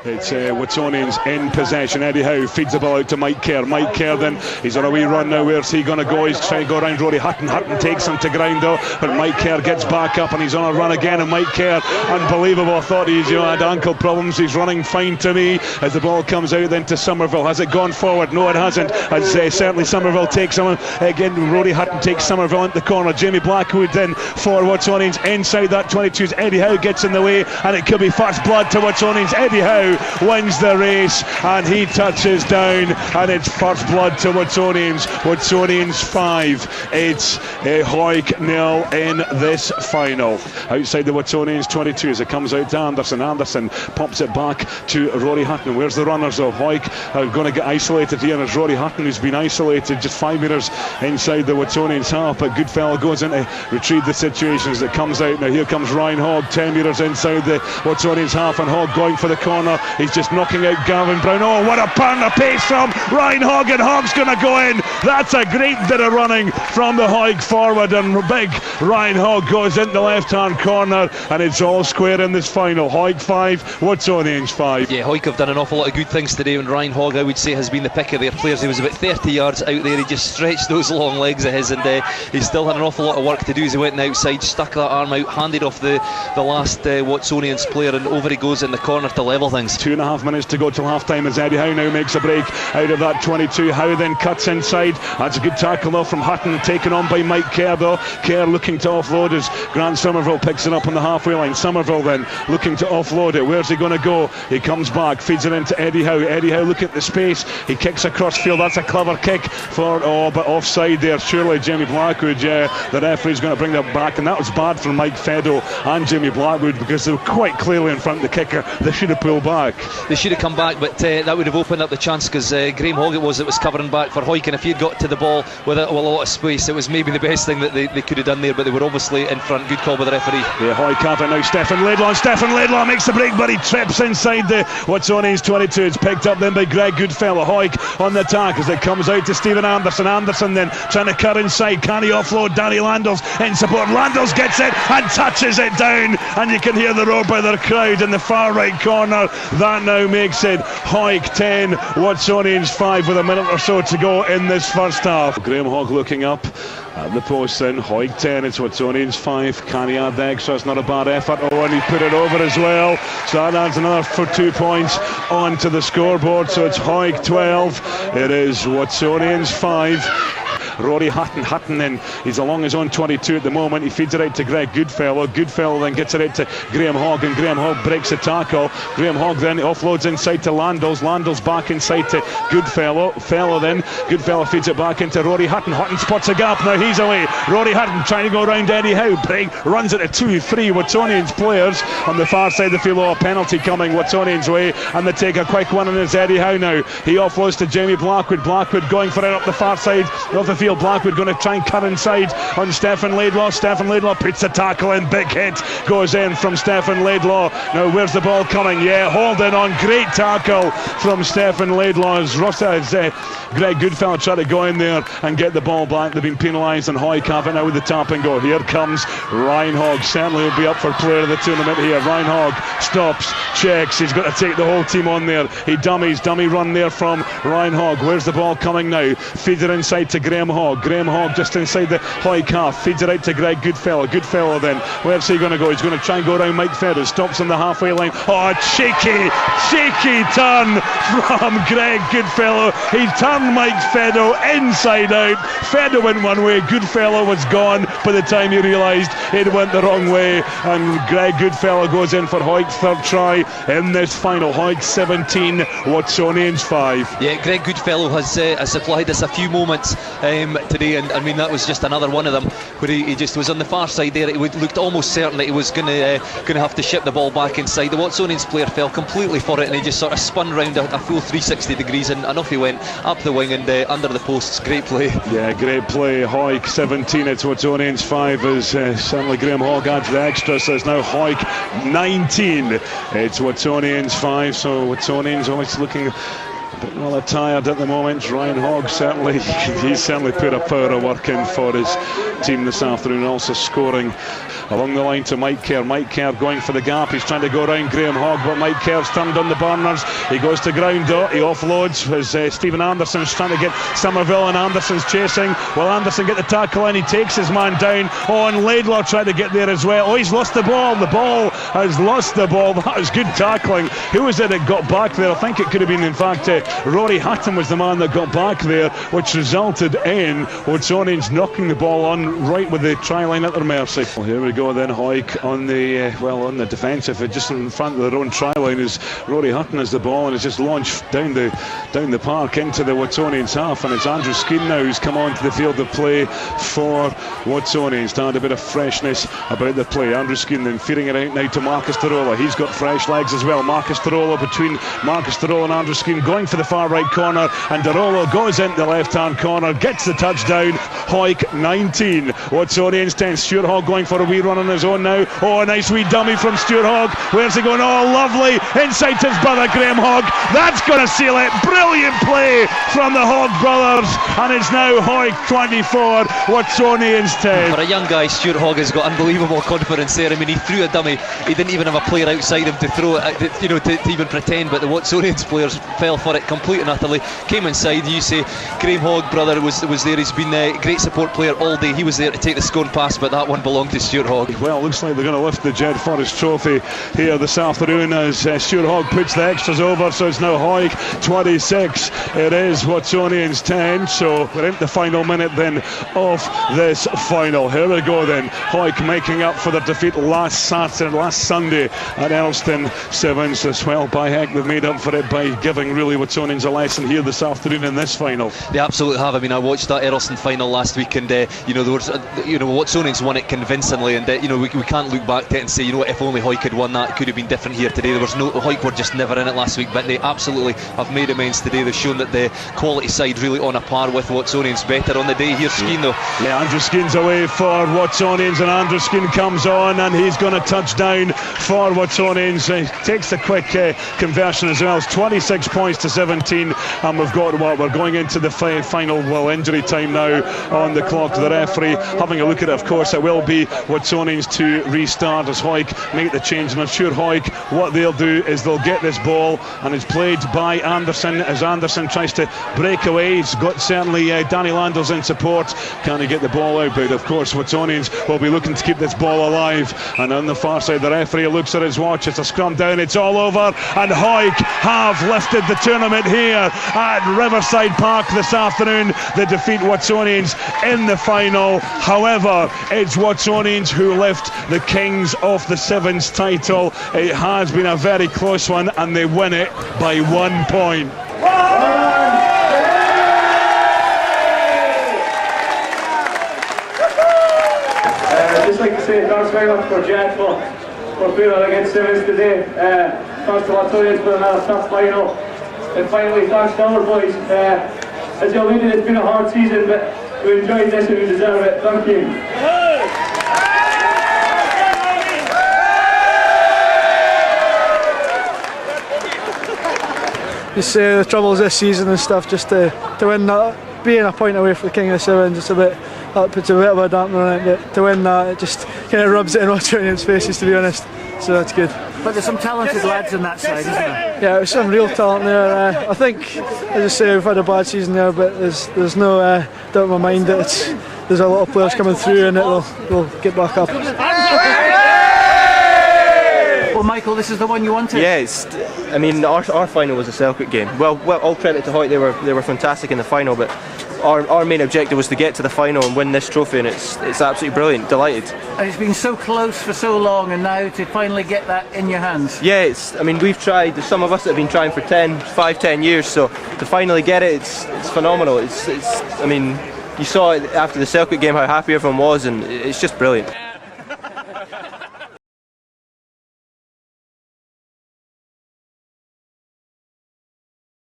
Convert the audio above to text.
It's Watsonians in possession. Eddie Howe feeds the ball out to Mike Kerr. Mike Kerr then, he's on a wee run now. Where's he going to go? He's trying to go around Rory Hutton. Hutton takes him to ground though, but Mike Kerr gets back up and he's on a run again. And Mike Kerr, unbelievable. I thought he's had ankle problems. He's running fine to me as the ball comes out then to Somerville. Has it gone forward? No, it hasn't. As certainly Somerville takes him again. Rory Hutton takes Somerville into the corner. Jamie Blackwood then for Watsonians inside that 22. Eddie Howe gets in the way and it could be first blood to Watsonians. Eddie Howe wins the race and he touches down and it's first blood to Watsonians. Watsonians 5, it's Hawick 0 in this final. Outside the Watsonians 22 as it comes out to Anderson. Anderson pops it back to Rory Hutton. Where's the runners though? Hawick are going to get isolated here as Rory Hutton, who's been isolated just 5 metres inside the Watsonians half, but Goodfellow goes in to retrieve the situation as it comes out. Now here comes Ryan Hogg, 10 metres inside the Watsonians half, and Hogg going for the corner. He's just knocking out Gavin Brown. Oh, what a pound of pace from Ryan Hogg, and Hogg's going to go in. That's a great bit of running from the Hawick forward, and big Ryan Hogg goes into the left hand corner, and it's all square in this final. Hawick 5, Watsonians 5. Yeah, Hawick have done an awful lot of good things today, and Ryan Hogg, I would say, has been the pick of their players. He was about 30 yards out there. He just stretched those long legs of his, and he still had an awful lot of work to do as he went outside, stuck that arm out, handed off the last Watsonians player, and over he goes in the corner to level things. 2.5 minutes to go till half time as Eddie Howe now makes a break out of that 22. Howe then cuts inside. That's a good tackle though from Hutton, taken on by Mike Kerr though. Kerr looking to offload as Grant Somerville picks it up on the halfway line. Somerville then looking to offload it. Where's he going to go? He comes back, feeds it into Eddie Howe. Eddie Howe looking at the space. He kicks across field. That's a clever kick for, but offside there. Surely Jamie Blackwood, the referee's going to bring that back, and that was bad for Mike Feddo and Jamie Blackwood because they were quite clearly in front of the kicker. They should have pulled back. They should have come back, but that would have opened up the chance because Graham Hogg it was that was covering back for Hawick, and if he had got to the ball with a lot of space, it was maybe the best thing that they could have done there, but they were obviously in front. Good call by the referee. Yeah, Hawick have it now. Stephen Laidlaw. Stephen Laidlaw makes the break, but he trips inside the Watsonians 22. It's picked up then by Greg Goodfellow. Hawick on the attack as it comes out to Stephen Anderson. Anderson then trying to cut inside. Can he offload? Danny Landels in support. Landels gets it and touches it down, and you can hear the roar by their crowd in the far right corner. That now makes it Hawick 10, Watsonians 5 with a minute or so to go in this first half. Graham Hogg looking up at the post then. Hawick 10, it's Watsonians 5. Can he add the extra? It's not a bad effort. Oh, and he put it over as well, so that adds another for 2 points onto the scoreboard. So it's Hawick 12, it is Watsonians 5. Rory Hutton then, he's along his own 22 at the moment. He feeds it out to Greg Goodfellow. Goodfellow then gets it out to Graham Hogg, and Graham Hogg breaks the tackle. Graham Hogg then offloads inside to Landels. Landels back inside to Goodfellow. Goodfellow feeds it back into Rory Hutton. Hutton spots a gap, now he's away. Rory Hutton trying to go around Eddie Howe. Runs it to 2-3 Watsonians players on the far side of the field. A penalty coming Watsonians way, and they take a quick one, and it's Eddie Howe now. He offloads to Jamie Blackwood. Blackwood going for it up the far side of the field. Blackwood going to try and cut inside on Stephen Laidlaw. Stephen Laidlaw puts the tackle in. Big hit goes in from Stephen Laidlaw. Now where's the ball coming? Yeah, holding on. Great tackle from Stephen Laidlaw as Greg Goodfellow tried to go in there and get the ball back. They've been penalised, and Hawick have it now with the tap and go. Here comes Ryan Hogg. Certainly will be up for player of the tournament here. Ryan Hogg stops, checks. He's got to take the whole team on there. He dummy run there from Ryan Hogg. Where's the ball coming now? Feeds it inside to Graham Hogg. Graham Hogg just inside the Hawick half, feeds it out to Greg Goodfellow. Goodfellow then, where's he going to go? He's going to try and go around Mike Feddo. Stops on the halfway line. Oh, cheeky turn from Greg Goodfellow. He turned Mike Feddo inside out. Feddo went one way, Goodfellow was gone by the time he realised it went the wrong way, and Greg Goodfellow goes in for Hawick's third try in this final. Hawick 17, Watsonians 5. Yeah, Greg Goodfellow has supplied us a few moments today, and I mean that was just another one of them where he just was on the far side there. It looked almost certain that he was going to have to ship the ball back inside. The Watsonians player fell completely for it, and he just sort of spun round a full 360 degrees, and off he went up the wing and under the posts. Great play. Yeah, great play. Hawick 17, it's Watsonians 5 as certainly Graham Hogg adds the extra, so it's now Hawick 19, it's Watsonians 5. So Watsonians always looking bit well attired at the moment. Ryan Hogg he's certainly put a power of work in for his team this afternoon, also scoring along the line to Mike Kerr. Mike Kerr going for the gap, he's trying to go around Graham Hogg, but Mike Kerr's turned on the burners. He goes to ground, he offloads as Stephen Anderson's trying to get Somerville, and Anderson's chasing. Will Anderson get the tackle in? He takes his man down. And Laidlaw tried to get there as well. He's lost the ball. The ball has lost the ball. That was good tackling. Who was it that got back there? I think it could have been, in fact, Rory Hutton was the man that got back there, which resulted in Watsonians knocking the ball on right with the try line at their mercy. Well, here we go then. Hawick on the defensive, just in front of their own try line is Rory Hutton as the ball, and it's just launched down the park into the Watsonians half, and it's Andrew Skeen now who's come onto the field of play for Watsonians to add a bit of freshness about the play. Andrew Skeen then feeding it out now to Marcus Tarola. He's got fresh legs as well. Marcus Tarola, between Marcus Tarola and Andrew Skeen, going for the far right corner, and Tarola goes into the left hand corner, gets the touchdown. Hawick 19, Watsonians 10. Stuart Hogg going for a wee run on his own now. Oh, a nice wee dummy from Stuart Hogg. Where's he going? Oh, lovely, inside to his brother Graham Hogg. That's going to seal it. Brilliant play from the Hogg brothers, and it's now Hawick 24, Watsonians 10. For a young guy, Stuart Hogg has got unbelievable confidence there. I mean, he threw a dummy. He didn't even have a player outside him to throw it, to even pretend, but the Watsonians players fell for it completely and utterly. Came inside, you say, Graham Hogg brother was there. He's been a great support player all day. He was there to take the scoring pass, but that one belonged to Stuart Hogg. Well, looks like they're going to lift the Jed-Forest trophy here this afternoon as Stuart Hogg puts the extras over, so it's now Hawick 26. It is Watsonians 10, so we're into the final minute then of this final. Here we go then. Hawick making up for their defeat last Sunday at Earlston Sevens as well. By heck, they've made up for it by giving really Watsonians a lesson here this afternoon in this final. They absolutely have. I mean, I watched that Earlston final last week, and there was, Watsonians won it convincingly, and we can't look back to it and say, if only Hawick had won that, it could have been different here today. Hawick were just never in it last week, but they absolutely have made amends today. They've shown that the quality side really on a par with Watsonians. Better on the day. Here's Skeen though. Yeah, Andrew Skeen's away for Watsonians, and Andrew Skeen comes on, and he's going to touch down for Watsonians. He takes the quick conversion as well. It's 26 points to 17, and we're going into the final injury time now on the clock. The referee having a look at it. Of course, it will be Watsonians to restart as Hawick make the change, and I'm sure Hawick, what they'll do is they'll get this ball, and it's played by Anderson as Anderson tries to break away. He's got certainly Danny Landers in support. Can he get the ball out? But of course Watsonians will be looking to keep this ball alive, and on the far side the referee looks at his watch. It's a scrum down, it's all over, and Hawick have lifted the tournament here at Riverside Park this afternoon. They defeat Watsonians in the final. However, it's Watsonians who lift the Kings of the Sevens title. It has been a very close one, and they win it by 1 point. I'd just like to say thanks very much for Jed for being on against Sevens today. Thanks to Watsonians for another tough final. And finally, thanks to our boys. As you alluded, it's been a hard season, but we enjoyed this and we deserve it. Thank you. Just the troubles this season and stuff, just to win that, being a point away from the King of the Sevens, it's that puts a bit of a dampener on it, but to win that, it just kind of rubs it in Watsonians' faces, to be honest, so that's good. But there's some talented lads on that side, isn't there? Yeah, there's some real talent there. I think, as I say, we've had a bad season there, but there's no doubt in my mind that there's a lot of players coming through and we'll get back up. Well, Michael, this is the one you wanted. Yeah, I mean, our final was a Celtic game. Well, all credit to Hawick, they were fantastic in the final, but our main objective was to get to the final and win this trophy, and it's absolutely brilliant. Delighted. And it's been so close for so long, and now to finally get that in your hands. Yeah, I mean, we've tried. There's some of us that have been trying for 5-10 years, so to finally get it, it's phenomenal. I mean, you saw it after the Celtic game how happy everyone was, and it's just brilliant.